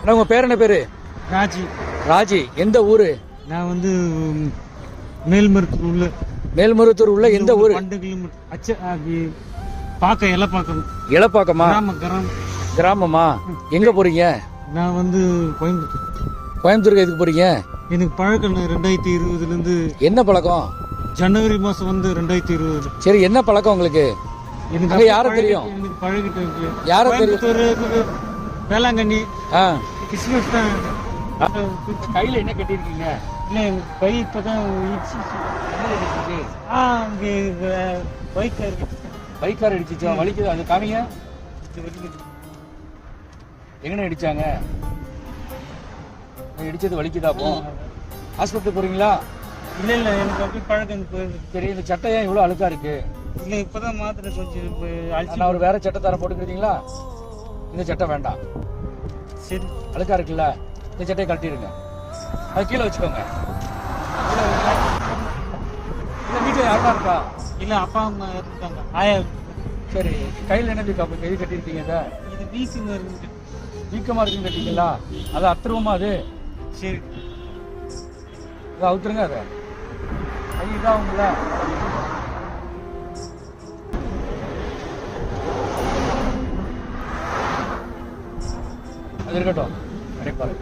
அண்ணா உங்கள் பேர் என்ன பேர்? ராஜி. ராஜி. எந்த ஊர்? நான் வந்து மேல்மருத்தூர் உள்ள. மேல்மருத்தூர் உள்ள எந்த ஊர்? 2 கிலோமீட்டர். பார்க்க இலப்பாக்கம். இலப்பாக்கமா? கிராமமா? எங்கே போகிறீங்க? நான் வந்து கோயம்புத்தூர். கோயம்புத்தூருக்கு எதுக்கு போகிறீங்க? எனக்கு பழக்கம் 2020லேருந்து. என்ன பழக்கம்? ஜனவரி மாதம் வந்து 2020. சரி, என்ன பழக்கம் உங்களுக்கு? எனக்கு யாரும் தெரியும்? எனக்கு பழகிட்டு யாரும் தெரியும்? வேளாங்கண்ணி. கிறிஸ்மஸ் தான். கையில் என்ன கட்டியிருக்கீங்க? இல்லை, கை இப்போதான் பைக்கார் அடிச்சிச்சா? வலிக்குது? அது காமிங்க. எங்கன்னு அடிச்சாங்க? இடிச்சது வலிக்குதா? அப்போ ஹாஸ்பிட்டல் போறீங்களா? இல்லை இல்லை, எனக்கு அப்படி பழக்கம் போயிருக்கு. சரி, இந்த சட்டை ஏன் இவ்வளோ அழுக்கா இருக்கு? இல்லை, இப்போதான் மாத்திரை கொஞ்சம் நான் ஒரு வேற சட்டை தர போட்டுக்கிறீங்களா? இந்த சட்டை வேண்டாம். சரி, அழுக்கா இருக்குல்ல, இந்த சட்டையை கழட்டிடுங்க. அது கீழே வச்சுக்கோங்க. இல்லை, வீட்டில் யாரா இருக்கா? இல்லை, அப்பா அம்மா இருக்காங்க. ஆயா. சரி, கையில் என்ன வீக்கா கை கட்டியிருக்கீங்க? இது வீக்கமாக இருக்கு. வீக்கமாக இருக்குன்னு கட்டிங்களா? அது அத்துருவமா? அது சரி, அதை அவுத்துருங்க. அதை கை இதாகுங்கள? அது இருக்கட்டும். கிடைப்பாரு.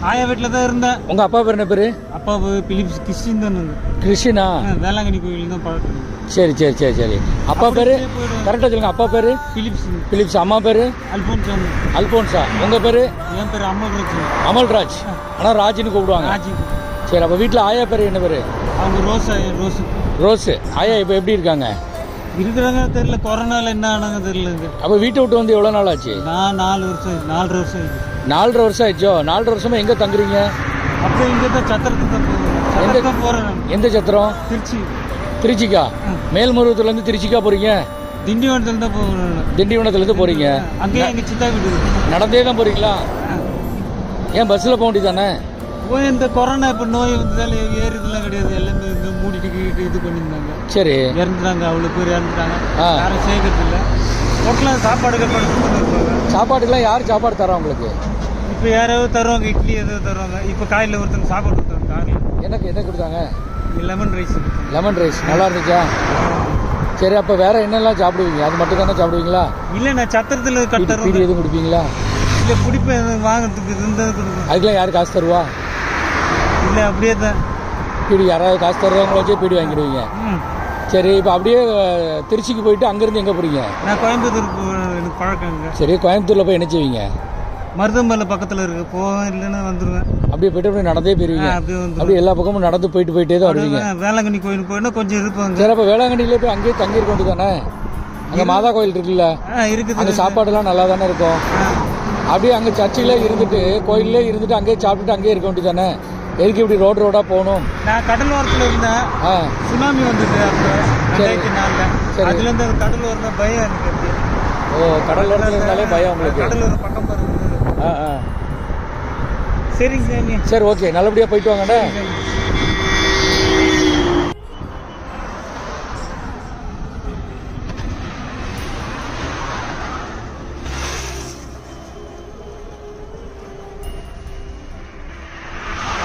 ஆயா வீட்டில் தான் இருந்தேன். உங்க அப்பா பேர் என்ன பேரு? அப்பா பிலிப்ஸ். கிறிஸ்டின் தான். கிறிஸ்டினா? வேளாங்கண்ணி கோயில் தான் பழக்கம். சரி சரி சரி சரி. அப்பா பேரு கரெக்டாக சொல்லுங்க. அப்பா பேரு பிலிப்ஸ். பிலிப்ஸ். அம்மா பேரு? அல்போன்சா. அல்போன்சா. உங்க பேரு? என் பேர் அமல்ராஜ். அமல்ராஜ். ஆனால் ராஜின்னு கூப்பிடுவாங்க. ராஜி. சரி, அப்போ வீட்டில் ஆயா பேர் என்ன பேரு? அவங்க ரோஸா. ரோஸு. ஆயா இப்போ எப்படி இருக்காங்க? இருக்கிறாங்க தெரியல. கொரோனால என்ன ஆனாங்க தெரியல. அப்போ வீட்டை விட்டு வந்து எவ்வளோ நாள் ஆச்சு? நான் 4 வருஷம் 4.5 வருஷம் ஆயிடுச்சு. 4.5 வருஷம் ஆயிடுச்சோ? 4.5 வருஷமா எங்கே தங்குறீங்க? அப்போ இங்கே தான் சத்திரத்துக்கு தான் போகிறேன். எந்த சத்திரம்? திருச்சி. திருச்சிக்கா? மேல்மருவத்துலேருந்து திருச்சிக்கா போகிறீங்க? திண்டிவனத்துலேருந்து தான் போகிறேன். திண்டிவனத்துலேருந்து போகிறீங்க? அங்கேயே எங்கள் சித்தா வீடு. நடந்தே தான் போகிறீங்களா? ஏன் பஸ்ஸில் போக வேண்டியதானே? போய் இந்த கொரோனா இப்போ நோய் வந்ததால ஏறுதெல்லாம் கிடையாது. எல்லாமே இந்த மூடிட்டு இது பண்ணியிருந்தாங்க. சரி, இறந்துட்டாங்க. அவ்வளோ பேர் இறந்துட்டாங்க. யாரும் சேர்க்கறது இல்லை. ஹோட்டலில் சாப்பாடு இருப்பாங்க. சாப்பாடுக்கெல்லாம் யார் சாப்பாடு தரா உங்களுக்கு? இப்போ யாராவது தருவாங்க. இட்லி ஏதாவது தருவாங்க. இப்போ காலையில் ஒருத்தங்க சாப்பாடு கொடுத்தாங்க. காலையில் எனக்கு என்ன கொடுத்தாங்க? Lemon rice. லெமன் ரைஸ் நல்லா இருந்துச்சா? சரி, அப்போ வேற என்னெல்லாம் சாப்பிடுவீங்க? அது மட்டும் தானே சாப்பிடுவீங்களா? இல்லை, நான் சத்திரத்தில் கட்டுறேன். பீடி எதுவும் குடிப்பீங்களா? இல்லை, குடிப்பேன். வாங்கிறதுக்கு இருந்தது கொடுப்பேன். அதுக்கெல்லாம் யார் காசு தருவா? இல்லை, அப்படியே தான். பீடி யாராவது காசு தருவாங்களோ வச்சு பீடி வாங்கிடுவீங்க. சரி, இப்போ அப்படியே திருச்சிக்கு போயிட்டு அங்கேருந்து எங்கே போகிறீங்க? நான் கோயம்புத்தூருக்கு எனக்கு பழக்கங்க. சரி, கோயம்புத்தூரில் போய் என்ன செய்வீங்க? மருதமலை பக்கத்தில் இருக்கு. போவேன், இல்லைன்னா வந்துடுவேன். அப்படியே போய்ட்டு அப்படியே நடந்தே போயிருவீங்க? அப்படியே எல்லா பக்கமும் நடந்து போயிட்டே தான் வருவீங்க. வேளாங்கண்ணி கோயில் போயினா கொஞ்சம் இருப்பாங்க. சரி, அப்போ வேளாங்கண்ணியிலே போய் அங்கேயே தங்கியிருக்க வேண்டியதானே? அங்கே மாதா கோயில் இருக்குல்ல? இருக்குது. அங்கே சாப்பாடுலாம் நல்லா தானே இருக்கும்? அப்படியே அங்கே சர்ச்சிலே இருந்துட்டு கோயிலே இருந்துட்டு அங்கேயே சாப்பிட்டுட்டு அங்கேயே இருக்க வேண்டியதானே? எதுக்கு இப்படி ரோடாக போகணும்? நான் கடல் ஓரத்தில் இருந்தேன். சுனாமி வந்தது அப்போ 2004. அதுலேருந்து அது கடல் ஓரம் பயம் எனக்கு. ஓ, கடல் ஓரத்தில் இருந்தாலே பயம் உங்களுக்கு? கடல் ஓரம் பக்கம் பாருங்க. சரிங்க சார். சரி, ஓகே. நல்லபடியாக போயிட்டு வாங்கண்ணே.